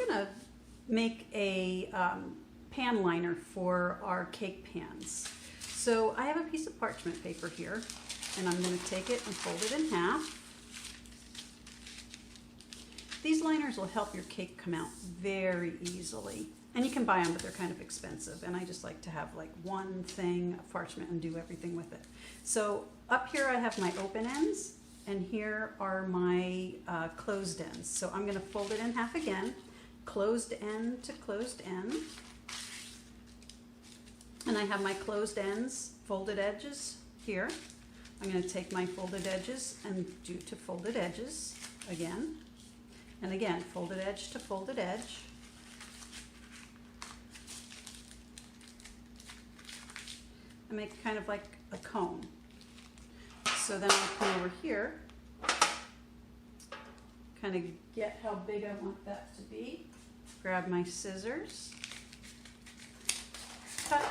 gonna make a pan liner for our cake pans. So I have a piece of parchment paper here, and I'm gonna take it and fold it in half. These liners will help your cake come out very easily. And you can buy them, but they're kind of expensive. And I just like to have like one thing of parchment and do everything with it. So up here I have my open ends, and here are my closed ends. So I'm gonna fold it in half again, closed end to closed end. And I have my closed ends, folded edges here. I'm gonna take my folded edges and do to folded edges again. And again, folded edge to folded edge. I make kind of like a cone. So then I'll come over here, kind of get how big I want that to be. Grab my scissors, cut.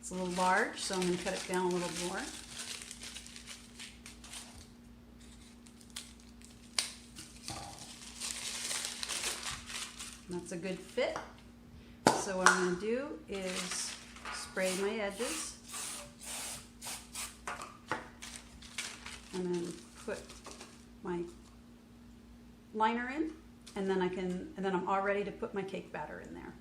It's a little large, so I'm going to cut it down a little more. That's a good fit. So what I'm going to do is spray my edges and then put my liner in, and then I'm all ready to put my cake batter in there.